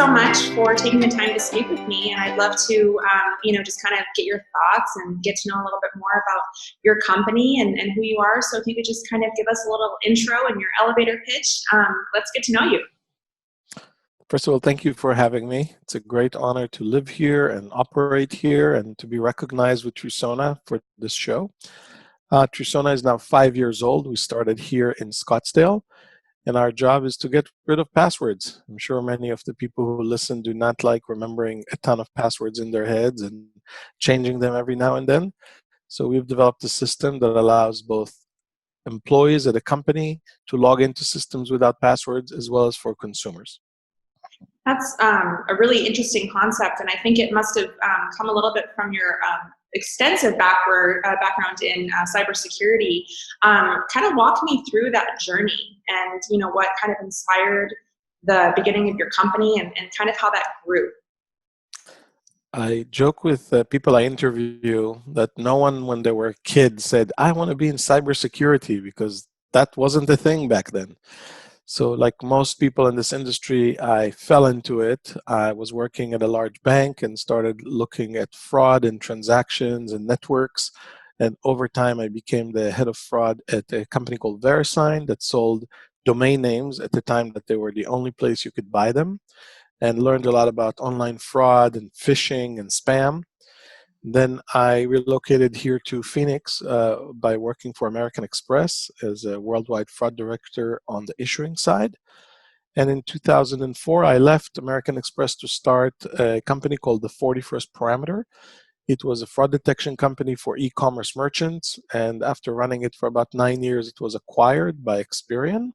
so much for taking the time to speak with me, and I'd love to, just kind of get your thoughts and get to know a little bit more about your company and who you are. So if you could just kind of give us a little intro and your elevator pitch, let's get to know you. First of all, thank you for having me. It's a great honor to live here and operate here and to be recognized with Trusona for this show. Trusona is now 5 years old. We started here in Scottsdale, and our job is to get rid of passwords. I'm sure many of the people who listen do not like remembering a ton of passwords in their heads and changing them every now and then. So we've developed a system that allows both employees at a company to log into systems without passwords, as well as for consumers. That's a really interesting concept, and I think it must have come a little bit from your extensive background in cybersecurity. Kind of walk me through that journey, and what kind of inspired the beginning of your company, and kind of how that grew. I joke with people I interview that no one, when they were kids, said, I want to be in cybersecurity, because that wasn't a thing back then. So like most people in this industry, I fell into it. I was working at a large bank and started looking at fraud and transactions and networks. And over time, I became the head of fraud at a company called VeriSign that sold domain names at the time that they were the only place you could buy them, and learned a lot about online fraud and phishing and spam. Then I relocated here to Phoenix by working for American Express as a worldwide fraud director on the issuing side. And in 2004, I left American Express to start a company called the 41st Parameter. It was a fraud detection company for e-commerce merchants. And after running it for about 9 years, it was acquired by Experian.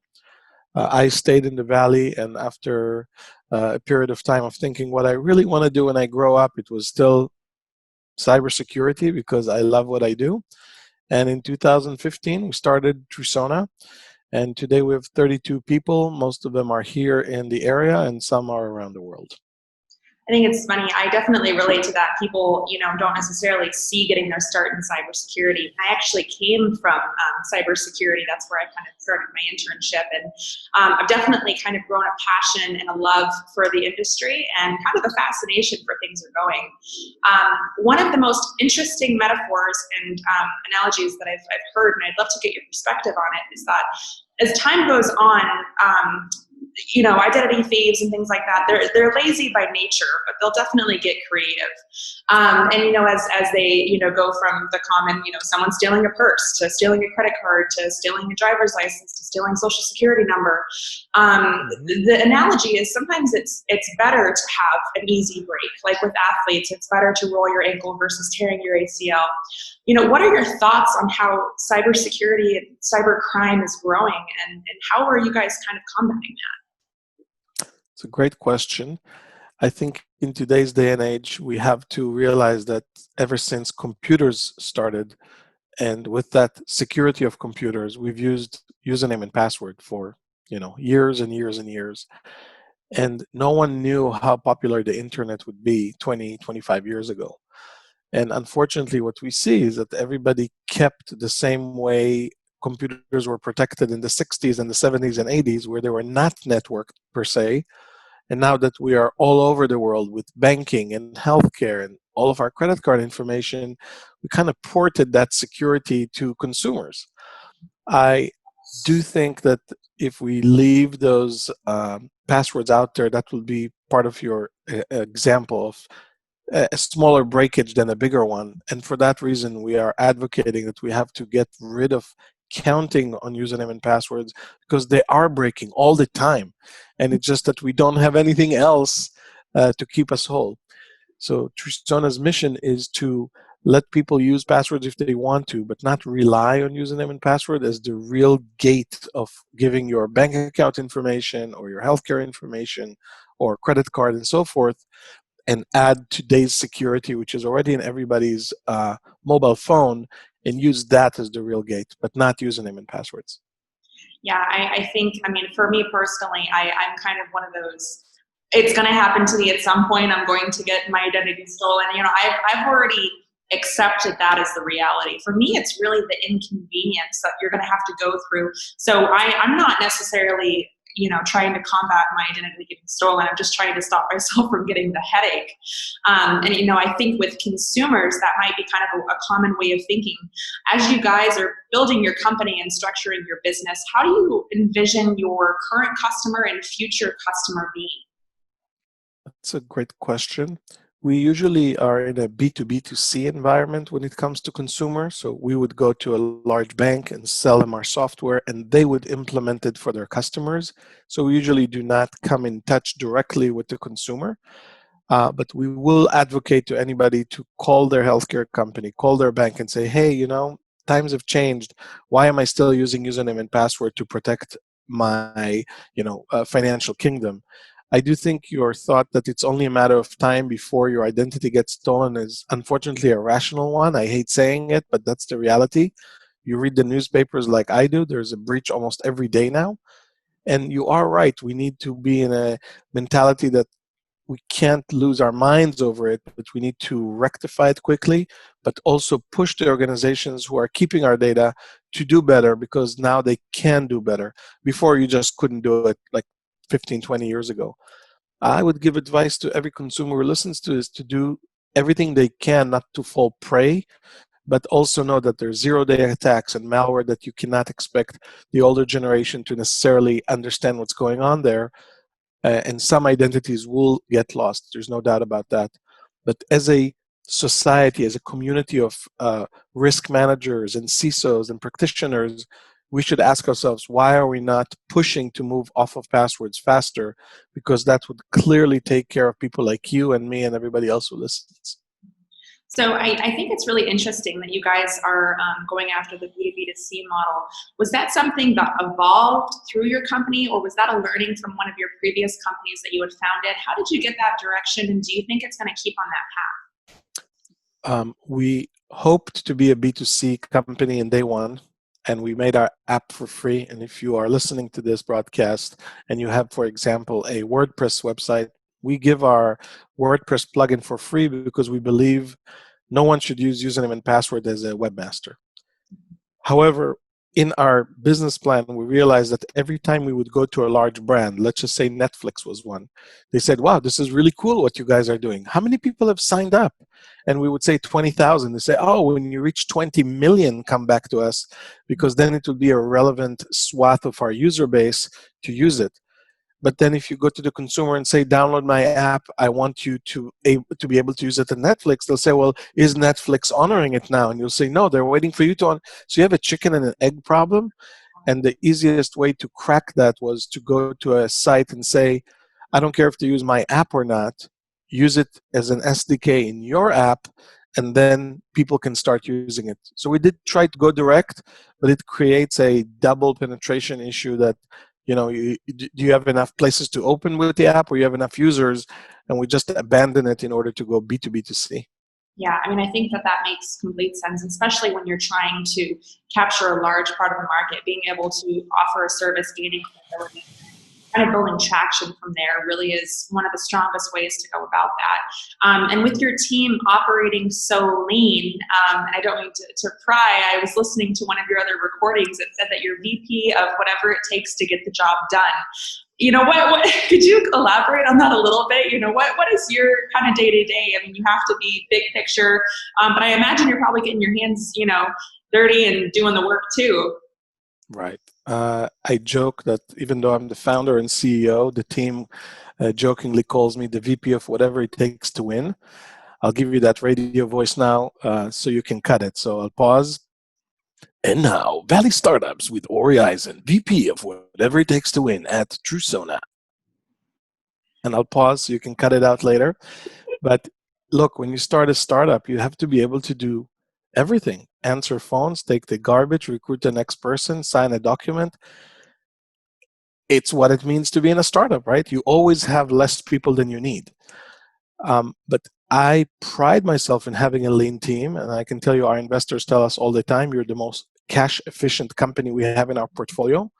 I stayed in the Valley, and after a period of time of thinking what I really want to do when I grow up, it was still cybersecurity, because I love what I do. And in 2015, we started Trusona, and today we have 32 people. Most of them are here in the area, and some are around the world. I think it's funny. I definitely relate to that. People, don't necessarily see getting their start in cybersecurity. I actually came from cybersecurity. That's where I kind of started my internship, and I've definitely kind of grown a passion and a love for the industry and kind of a fascination for things are going. One of the most interesting metaphors and analogies that I've heard, and I'd love to get your perspective on it, is that as time goes on, identity thieves and things like that, they're lazy by nature, but they'll definitely get creative. As they, go from the common, someone stealing a purse to stealing a credit card to stealing a driver's license to stealing social security number. The analogy is sometimes it's better to have an easy break. Like with athletes, it's better to roll your ankle versus tearing your ACL. What are your thoughts on how cybersecurity and cybercrime is growing, and how are you guys kind of combating that? It's a great question. I think in today's day and age, we have to realize that ever since computers started, and with that security of computers, we've used username and password for years and years and years. And no one knew how popular the internet would be 20, 25 years ago. And unfortunately, what we see is that everybody kept the same way computers were protected in the 60s and the 70s and 80s, where they were not networked per se. And now that we are all over the world with banking and healthcare and all of our credit card information, we kind of ported that security to consumers. I do think that if we leave those passwords out there, that will be part of your example of a smaller breakage than a bigger one. And for that reason, we are advocating that we have to get rid of counting on username and passwords, because they are breaking all the time. And it's just that we don't have anything else to keep us whole. So Trusona's mission is to let people use passwords if they want to, but not rely on username and password as the real gate of giving your bank account information or your healthcare information or credit card and so forth, and add today's security, which is already in everybody's mobile phone, and use that as the real gate, but not username and passwords. Yeah, I think, for me personally, I'm kind of one of those, it's going to happen to me at some point. I'm going to get my identity stolen. I've already accepted that as the reality. For me, it's really the inconvenience that you're going to have to go through. So I'm not necessarily trying to combat my identity getting stolen. I'm just trying to stop myself from getting the headache. And I think with consumers, that might be kind of a common way of thinking. As you guys are building your company and structuring your business, how do you envision your current customer and future customer being? That's a great question. We usually are in a B2B2C environment when it comes to consumer. So we would go to a large bank and sell them our software, and they would implement it for their customers. So we usually do not come in touch directly with the consumer. But we will advocate to anybody to call their healthcare company, call their bank and say, hey, times have changed. Why am I still using username and password to protect my, financial kingdom? I do think your thought that it's only a matter of time before your identity gets stolen is unfortunately a rational one. I hate saying it, but that's the reality. You read the newspapers like I do, there's a breach almost every day now. And you are right. We need to be in a mentality that we can't lose our minds over it, but we need to rectify it quickly, but also push the organizations who are keeping our data to do better, because now they can do better. Before, you just couldn't do it like 15, 20 years ago. I would give advice to every consumer who listens to this to do everything they can not to fall prey, but also know that there's zero-day attacks and malware that you cannot expect the older generation to necessarily understand what's going on there, and some identities will get lost. There's no doubt about that. But as a society, as a community of risk managers and CISOs and practitioners, we should ask ourselves, why are we not pushing to move off of passwords faster? Because that would clearly take care of people like you and me and everybody else who listens. So I think it's really interesting that you guys are going after the B2B2C model. Was that something that evolved through your company, or was that a learning from one of your previous companies that you had founded? How did you get that direction, and do you think it's going to keep on that path? We hoped to be a B2C company in day one, and we made our app for free. And if you are listening to this broadcast and you have, for example, a WordPress website, we give our WordPress plugin for free because we believe no one should use username and password as a webmaster. However, in our business plan, we realized that every time we would go to a large brand, let's just say Netflix was one, they said, wow, this is really cool what you guys are doing. How many people have signed up? And we would say 20,000. They say, oh, when you reach 20 million, come back to us, because then it will be a relevant swath of our user base to use it. But then if you go to the consumer and say, download my app, I want you to be able to use it on Netflix, they'll say, well, is Netflix honoring it now? And you'll say, no, they're waiting for you to So you have a chicken and an egg problem. And the easiest way to crack that was to go to a site and say, I don't care if they use my app or not, use it as an SDK in your app, and then people can start using it. So we did try to go direct, but it creates a double penetration issue that, do you have enough places to open with the app, or you have enough users, and we just abandon it in order to go B2B2C. Yeah, I mean, I think that makes complete sense, especially when you're trying to capture a large part of the market. Being able to offer a service, gaining credibility, kind of building traction from there really is one of the strongest ways to go about that. And with your team operating so lean, and I don't mean to pry, I was listening to one of your other recordings that said that you're VP of whatever it takes to get the job done. What could you elaborate on that a little bit? What is your kind of day-to-day? I mean, you have to be big picture, but I imagine you're probably getting your hands, dirty and doing the work too. Right. I joke that even though I'm the founder and CEO, the team jokingly calls me the VP of whatever it takes to win. I'll give you that radio voice now so you can cut it. So I'll pause. And now, Valley Startups with Ori Eisen, VP of whatever it takes to win at Trusona. And I'll pause so you can cut it out later. But look, when you start a startup, you have to be able to do everything. Answer phones, take the garbage, recruit the next person, sign a document. It's what it means to be in a startup, right? You always have less people than you need. But I pride myself in having a lean team, and I can tell you our investors tell us all the time, you're the most cash-efficient company we have in our portfolio.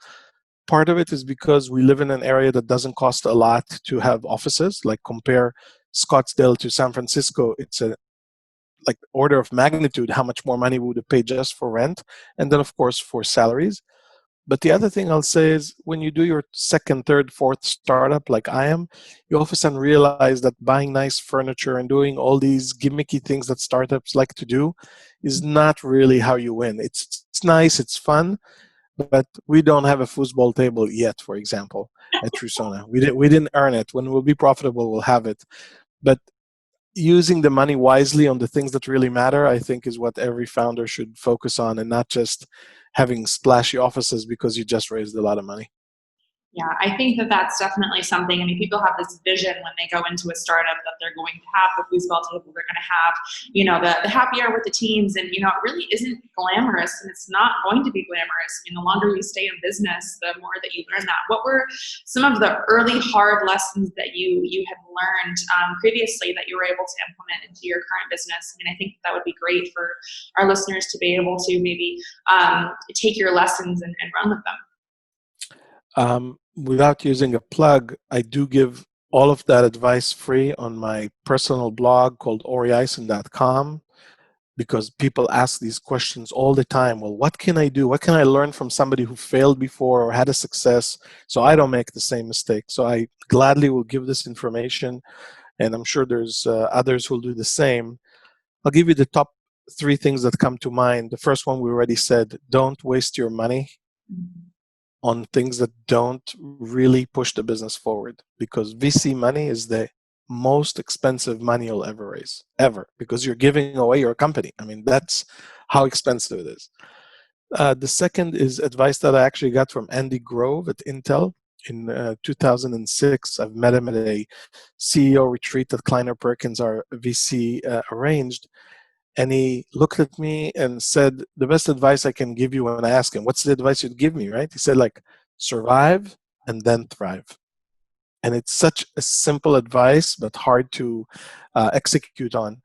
Part of it is because we live in an area that doesn't cost a lot to have offices. Like compare Scottsdale to San Francisco, it's a order of magnitude how much more money we would have paid just for rent, and then of course for salaries. But the other thing I'll say is when you do your second, third, fourth startup like I am, you all of a sudden realize that buying nice furniture and doing all these gimmicky things that startups like to do is not really how you win. It's nice, it's fun, but we don't have a foosball table yet, for example, at Trusona. We didn't earn it. When we'll be profitable, we'll have it. But using the money wisely on the things that really matter, I think, is what every founder should focus on, and not just having splashy offices because you just raised a lot of money. Yeah, I think that that's definitely something. I mean, people have this vision when they go into a startup that they're going to have the foosball table, they're going to have, the happy hour with the teams, and, it really isn't glamorous, and it's not going to be glamorous. I mean, the longer you stay in business, the more that you learn that. What were some of the early hard lessons that you had learned previously that you were able to implement into your current business? I mean, I think that would be great for our listeners to be able to maybe take your lessons and run with them. Without using a plug, I do give all of that advice free on my personal blog called orieisen.com, because people ask these questions all the time. Well, what can I do? What can I learn from somebody who failed before or had a success so I don't make the same mistake? So I gladly will give this information, and I'm sure there's others who will do the same. I'll give you the top 3 things that come to mind. The first one we already said: don't waste your money on things that don't really push the business forward, because VC money is the most expensive money you'll ever raise, ever, because you're giving away your company. I mean, that's how expensive it is. The second is advice that I actually got from Andy Grove at Intel in 2006. I've met him at a CEO retreat that Kleiner Perkins, our VC, arranged. And he looked at me and said, the best advice I can give you, when I asked him, what's the advice you'd give me, right? He said, like, survive and then thrive. And it's such a simple advice, but hard to execute on.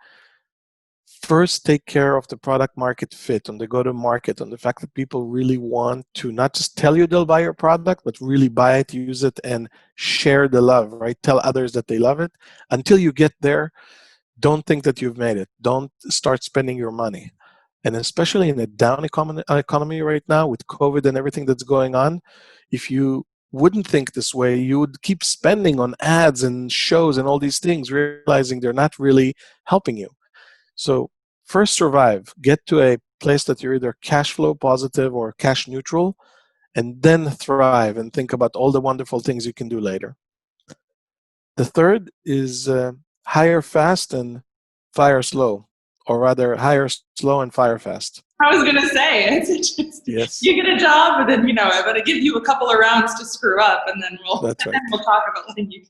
First, take care of the product market fit, on the go-to-market, on the fact that people really want to not just tell you they'll buy your product, but really buy it, use it, and share the love, right? Tell others that they love it. Until you get there, don't think that you've made it. Don't start spending your money. And especially in a down economy right now with COVID and everything that's going on, if you wouldn't think this way, you would keep spending on ads and shows and all these things, realizing they're not really helping you. So first, survive. Get to a place that you're either cash flow positive or cash neutral, and then thrive and think about all the wonderful things you can do later. The third is hire fast and fire slow, or rather hire slow and fire fast. I was going to say, it's just, Yes. you get a job, and then, I'm going to give you a couple of rounds to screw up, and then That's right. we'll talk about letting you go.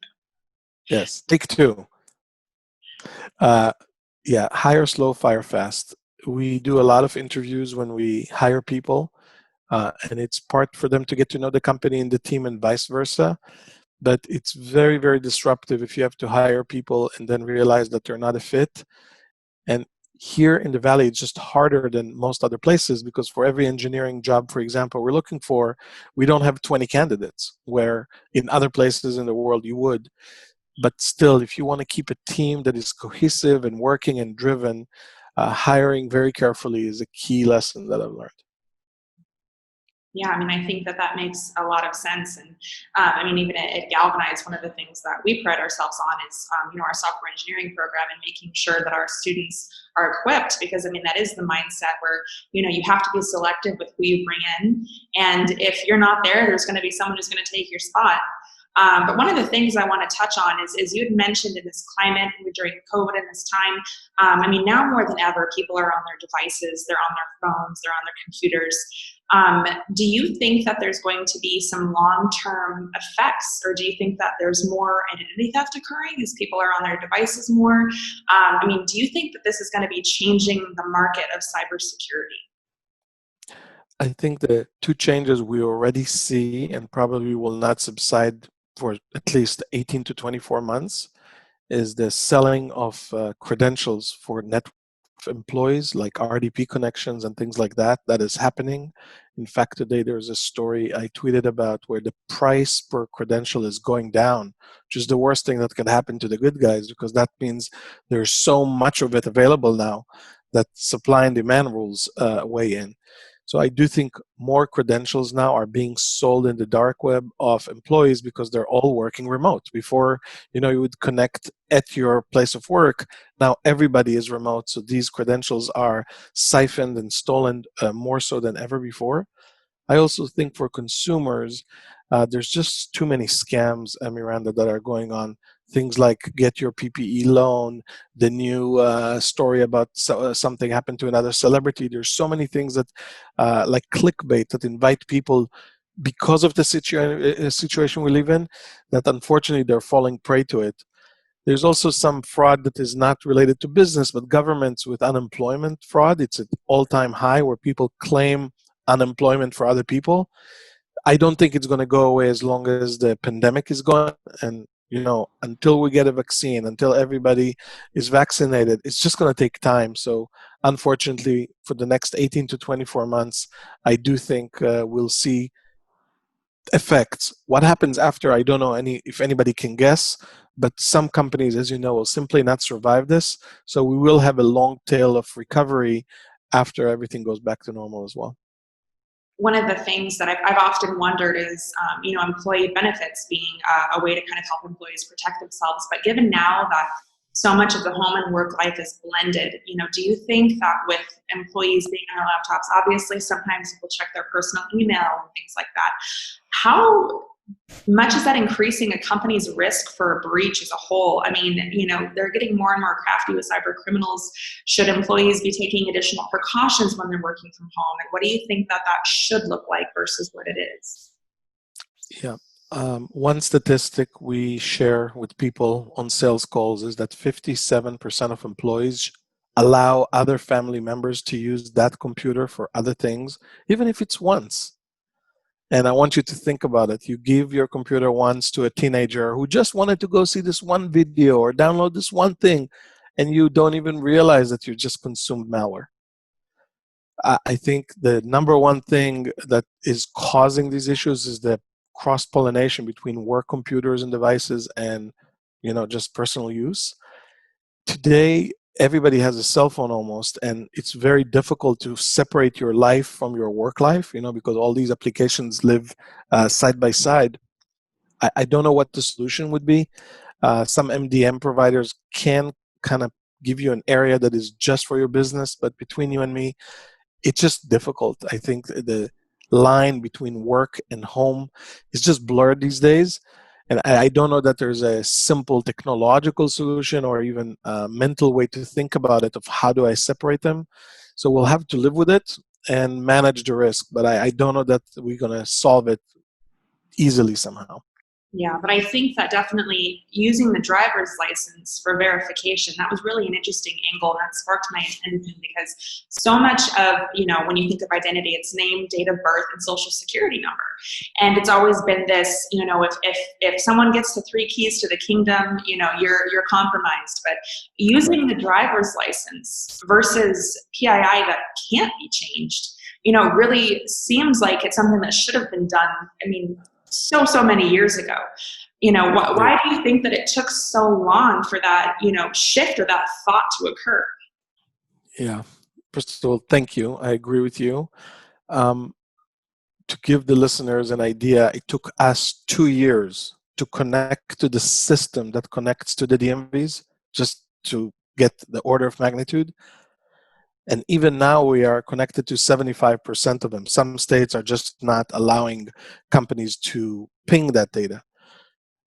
Yes, take 2. Yeah, hire slow, fire fast. We do a lot of interviews when we hire people, and it's part for them to get to know the company and the team and vice versa. But it's very, very disruptive if you have to hire people and then realize that they're not a fit. And here in the Valley, it's just harder than most other places, because for every engineering job, for example, we're looking for, we don't have 20 candidates, where in other places in the world you would. But still, if you want to keep a team that is cohesive and working and driven, hiring very carefully is a key lesson that I've learned. Yeah, I mean, I think that makes a lot of sense. And even at Galvanize, one of the things that we pride ourselves on is, our software engineering program, and making sure that our students are equipped, because, that is the mindset where, you have to be selective with who you bring in. And if you're not there, there's going to be someone who's going to take your spot. But one of the things I want to touch on is you had mentioned in this climate during COVID and this time, now more than ever, people are on their devices, they're on their phones, they're on their computers. Do you think that there's going to be some long-term effects, or do you think that there's more identity theft occurring as people are on their devices more? Do you think that this is going to be changing the market of cybersecurity? I think the 2 changes we already see and probably will not subside for at least 18 to 24 months is the selling of credentials for network employees, like RDP connections and things like that. That is happening. In fact, today there's a story I tweeted about where the price per credential is going down, which is the worst thing that can happen to the good guys, because that means there's so much of it available now that supply and demand rules weigh in. So I do think more credentials now are being sold in the dark web of employees because they're all working remote. Before, you would connect at your place of work. Now everybody is remote, so these credentials are siphoned and stolen more so than ever before. I also think for consumers, there's just too many scams, Miranda, that are going on. Things like get your PPE loan, the new story about something happened to another celebrity. There's so many things that, like clickbait, that invite people because of the situation we live in, that unfortunately they're falling prey to it. There's also some fraud that is not related to business, but governments with unemployment fraud. It's at all-time high where people claim unemployment for other people. I don't think it's going to go away as long as the pandemic is going. And, until we get a vaccine, until everybody is vaccinated, it's just going to take time. So unfortunately, for the next 18 to 24 months, I do think we'll see effects. What happens after, I don't know if anybody can guess, but some companies, as you know, will simply not survive this. So we will have a long tail of recovery after everything goes back to normal as well. One of the things that I've often wondered is, employee benefits being a way to kind of help employees protect themselves. But given now that so much of the home and work life is blended, do you think that with employees being on their laptops, obviously sometimes people check their personal email and things like that, how much is that increasing a company's risk for a breach as a whole? I mean, they're getting more and more crafty with cyber criminals. Should employees be taking additional precautions when they're working from home? And what do you think that should look like versus what it is? Yeah. One statistic we share with people on sales calls is that 57% of employees allow other family members to use that computer for other things, even if it's once. And I want you to think about it. You give your computer once to a teenager who just wanted to go see this one video or download this one thing, and you don't even realize that you just consumed malware. I think the number one thing that is causing these issues is the cross-pollination between work computers and devices and, just personal use. Today, everybody has a cell phone almost, and it's very difficult to separate your life from your work life, because all these applications live side by side. I don't know what the solution would be. Some MDM providers can kind of give you an area that is just for your business, but between you and me, it's just difficult. I think the line between work and home is just blurred these days. And I don't know that there's a simple technological solution or even a mental way to think about it of how do I separate them. So we'll have to live with it and manage the risk. But I don't know that we're going to solve it easily somehow. Yeah, but I think that definitely using the driver's license for verification, that was really an interesting angle, and that sparked my attention because so much of, when you think of identity, it's name, date of birth, and social security number. And it's always been this, if someone gets to 3 keys to the kingdom, you're compromised. But using the driver's license versus PII that can't be changed, really seems like it's something that should have been done. I mean, so many years ago. Why do you think that it took so long for that, shift or that thought to occur? Yeah. First of all, thank you. I agree with you. To give the listeners an idea, it took us 2 years to connect to the system that connects to the DMVs, just to get the order of magnitude. And even now we are connected to 75% of them. Some states are just not allowing companies to ping that data.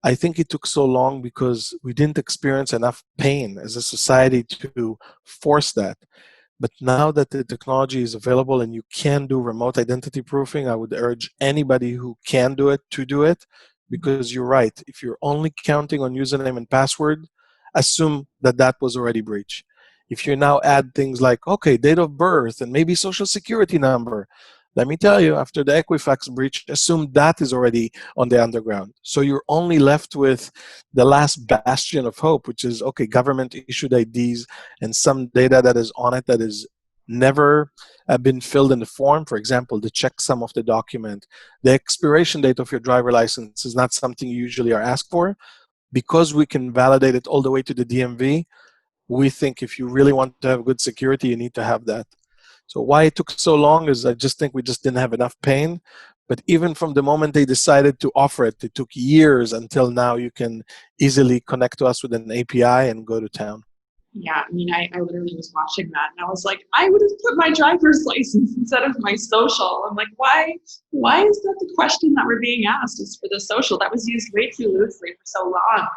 I think it took so long because we didn't experience enough pain as a society to force that. But now that the technology is available and you can do remote identity proofing, I would urge anybody who can do it to do it, because you're right. If you're only counting on username and password, assume that that was already breached. If you now add things like, okay, date of birth and maybe social security number, let me tell you, after the Equifax breach, assume that is already on the underground. So you're only left with the last bastion of hope, which is, okay, government issued IDs and some data that is on it that is never been filled in the form. For example, the checksum of the document. The expiration date of your driver license is not something you usually are asked for. Because we can validate it all the way to the DMV, we think if you really want to have good security, you need to have that. So why it took so long is I just think we just didn't have enough pain. But even from the moment they decided to offer it, it took years until now you can easily connect to us with an API and go to town. Yeah, I mean, I literally was watching that and I was like, I would have put my driver's license instead of my social. I'm like, why is that the question that we're being asked is for the social? That was used way too loosely for so long.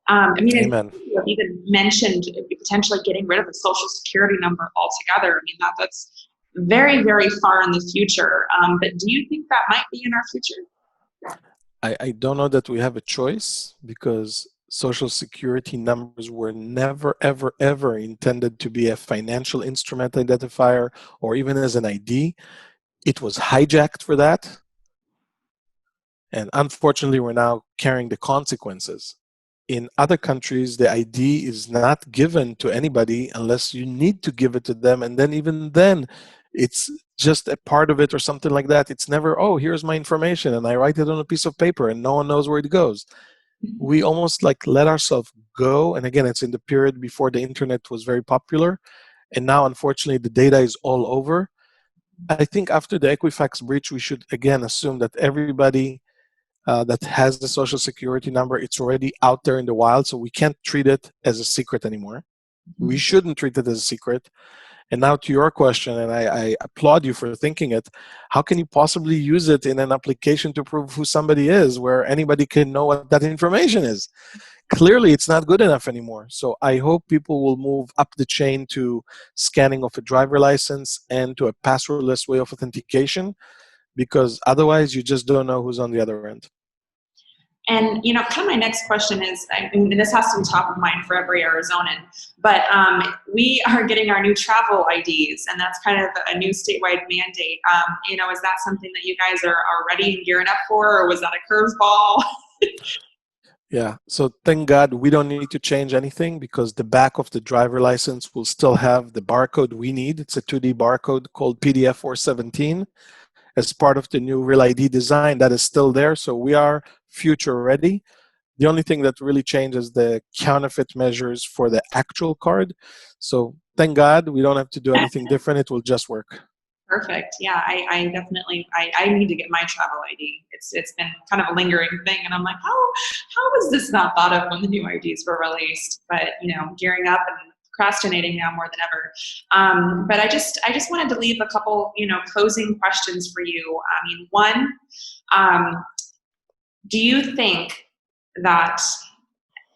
I mean, Amen. you have even mentioned potentially getting rid of the social security number altogether. I mean, that's very, very far in the future. But do you think that might be in our future? I don't know that we have a choice because social security numbers were never, ever, ever intended to be a financial instrument identifier or even as an ID. It was hijacked for that. And unfortunately, we're now carrying the consequences. In other countries, the ID is not given to anybody unless you need to give it to them. And then even then, it's just a part of it or something like that. It's never, oh, here's my information and I write it on a piece of paper and no one knows where it goes. We almost like let ourselves go. And again, it's in the period before the internet was very popular. And now, unfortunately, the data is all over. I think after the Equifax breach, we should again assume that everybody that has the social security number, it's already out there in the wild, so we can't treat it as a secret anymore. We shouldn't treat it as a secret. And now to your question, and I applaud you for thinking it, how can you possibly use it in an application to prove who somebody is where anybody can know what that information is? Clearly, it's not good enough anymore. So I hope people will move up the chain to scanning of a driver license and to a passwordless way of authentication, because otherwise you just don't know who's on the other end. And kind of my next question is, I mean, this has to be top of mind for every Arizonan, but we are getting our new travel IDs, and that's kind of a new statewide mandate. Is that something that you guys are ready and gearing up for, or was that a curveball? Yeah, so thank God we don't need to change anything because the back of the driver license will still have the barcode we need. It's a 2D barcode called PDF 417 as part of the new Real ID design that is still there. So we are future ready. The only thing that really changes the counterfeit measures for the actual card. So thank God we don't have to do anything different. It will just work. Perfect. Yeah, I definitely I need to get my travel ID. It's been kind of a lingering thing, and I'm like, how was this not thought of when the new IDs were released? But gearing up and procrastinating now more than ever. But I just wanted to leave a couple closing questions for you. I mean, one, do you think that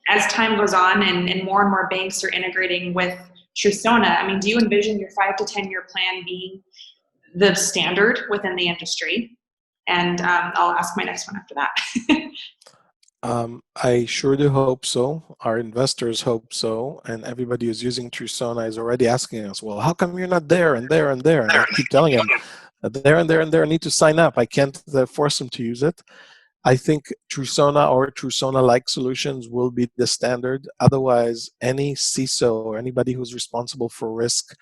as time goes on and more banks are integrating with Trusona, I mean, do you envision your 5 to 10 year plan being the standard within the industry? And I'll ask my next one after that. I sure do hope so. Our investors hope so. And everybody who's using Trusona is already asking us, well, how come you're not there and there and there? And I keep telling them, there and there and there need to sign up. I can't force them to use it. I think Trusona or Trusona-like solutions will be the standard. Otherwise, any CISO or anybody who's responsible for risk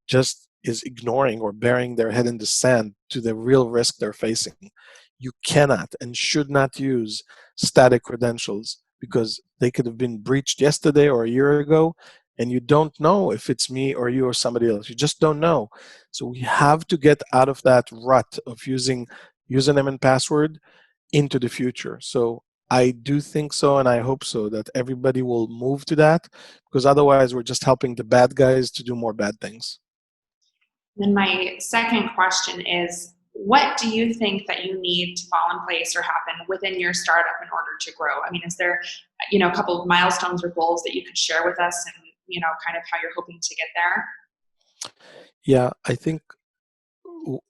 just is ignoring or burying their head in the sand to the real risk they're facing. You cannot and should not use static credentials because they could have been breached yesterday or a year ago, and you don't know if it's me or you or somebody else. You just don't know. So we have to get out of that rut of using username and password into the future. So I do think so, and I hope so, that everybody will move to that, because otherwise we're just helping the bad guys to do more bad things. Then my second question is, what do you think that you need to fall in place or happen within your startup in order to grow? I mean, is there, a couple of milestones or goals that you could share with us and, kind of how you're hoping to get there? Yeah, I think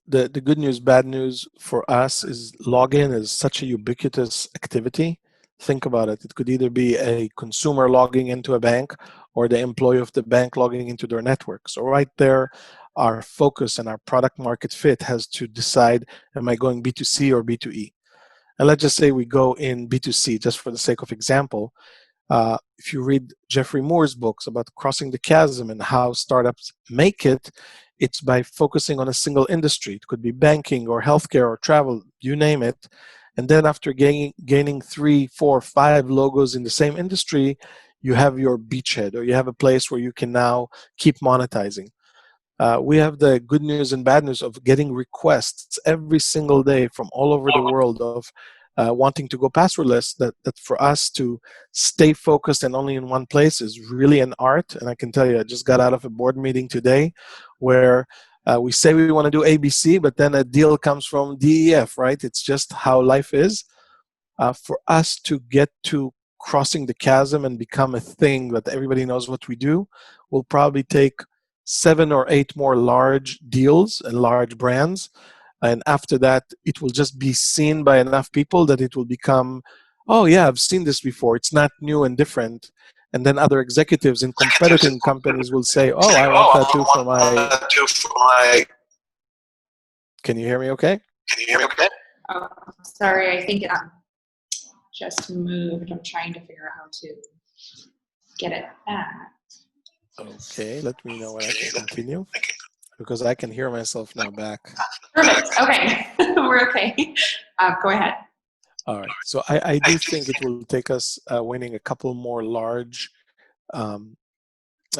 the good news, bad news for us is login is such a ubiquitous activity. Think about it. It could either be a consumer logging into a bank or the employee of the bank logging into their network. So right there, our focus and our product market fit has to decide, am I going B2C or B2E? And let's just say we go in B2C, just for the sake of example. If you read Jeffrey Moore's books about crossing the chasm and how startups make it, it's by focusing on a single industry. It could be banking or healthcare or travel, you name it. And then after gaining 3, 4, 5 logos in the same industry, you have your beachhead, or you have a place where you can now keep monetizing. We have the good news and bad news of getting requests every single day from all over the world of wanting to go passwordless. That for us to stay focused and only in one place is really an art. And I can tell you, I just got out of a board meeting today where we say we want to do ABC, but then a deal comes from DEF, right? It's just how life is. For us to get to crossing the chasm and become a thing that everybody knows what we do will probably take 7 or 8 more large deals and large brands. And after that, it will just be seen by enough people that it will become, oh yeah, I've seen this before. It's not new and different. And then other executives in competing companies will say, oh, I want that too for my... Can you hear me okay? Oh, sorry, I think it just moved. I'm trying to figure out how to get it back. Okay, let me know when I can continue, because I can hear myself now back. Perfect. Okay, we're okay. Go ahead. All right. So I do think it will take us winning a couple more large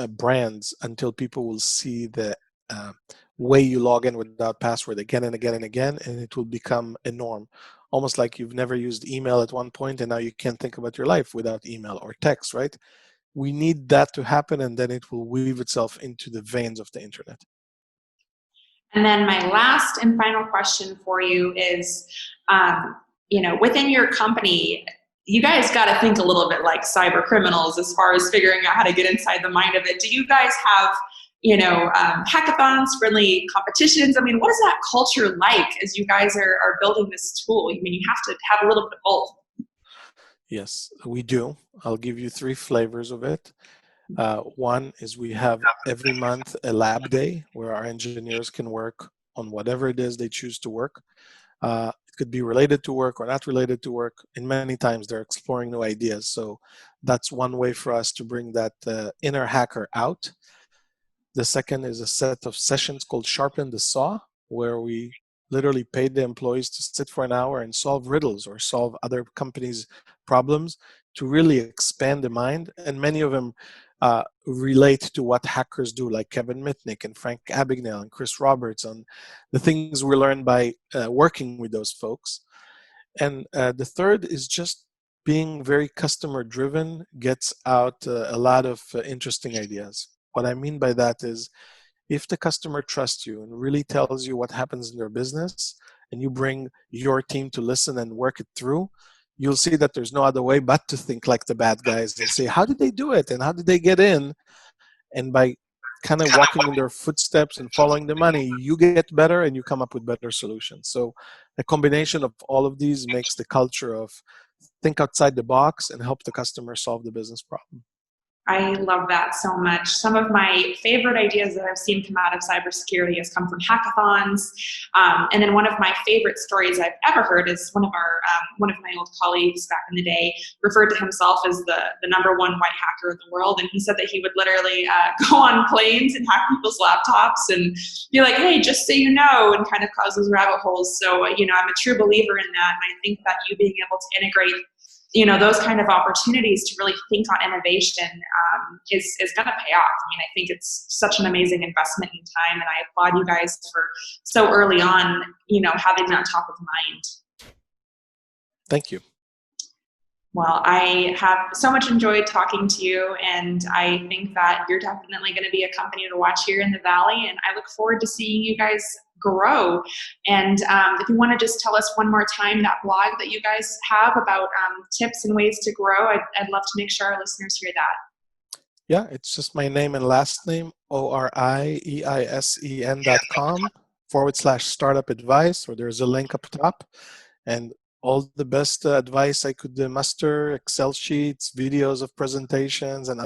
brands until people will see the way you log in without password again and again and again, and it will become a norm. Almost like you've never used email at one point, and now you can't think about your life without email or text, right? We need that to happen, and then it will weave itself into the veins of the internet. And then my last and final question for you is, within your company, you guys got to think a little bit like cyber criminals as far as figuring out how to get inside the mind of it. Do you guys have, hackathons, friendly competitions? I mean, what is that culture like as you guys are building this tool? I mean, you have to have a little bit of both. Yes, we do. I'll give you 3 flavors of it. One is we have every month a lab day where our engineers can work on whatever it is they choose to work. It could be related to work or not related to work. And many times they're exploring new ideas. So that's one way for us to bring that inner hacker out. The second is a set of sessions called Sharpen the Saw, where we literally paid the employees to sit for an hour and solve riddles or solve other companies' problems to really expand the mind. And many of them relate to what hackers do, like Kevin Mitnick and Frank Abagnale and Chris Roberts, on the things we learned by working with those folks. And the third is just being very customer driven gets out a lot of interesting ideas. What I mean by that is if the customer trusts you and really tells you what happens in their business and you bring your team to listen and work it through, you'll see that there's no other way but to think like the bad guys and say, how did they do it? And how did they get in? And by kind of walking in their footsteps and following the money, you get better and you come up with better solutions. So a combination of all of these makes the culture of think outside the box and help the customer solve the business problem. I love that so much. Some of my favorite ideas that I've seen come out of cybersecurity has come from hackathons. And then one of my favorite stories I've ever heard is one of my old colleagues back in the day referred to himself as the #1 white hacker in the world. And he said that he would literally go on planes and hack people's laptops and be like, hey, just so you know, and kind of cause those rabbit holes. So, I'm a true believer in that. And I think that you being able to integrate those kind of opportunities to really think on innovation is going to pay off. I mean, I think it's such an amazing investment in time, and I applaud you guys for so early on, having that top of mind. Thank you. Well, I have so much enjoyed talking to you, and I think that you're definitely going to be a company to watch here in the Valley, and I look forward to seeing you guys grow. And if you want to just tell us one more time that blog that you guys have about tips and ways to grow, I'd love to make sure our listeners hear that. Yeah, it's just my name and last name, orieisen.com/startup advice, or there's a link up top. And all the best advice I could muster, Excel sheets, videos of presentations, and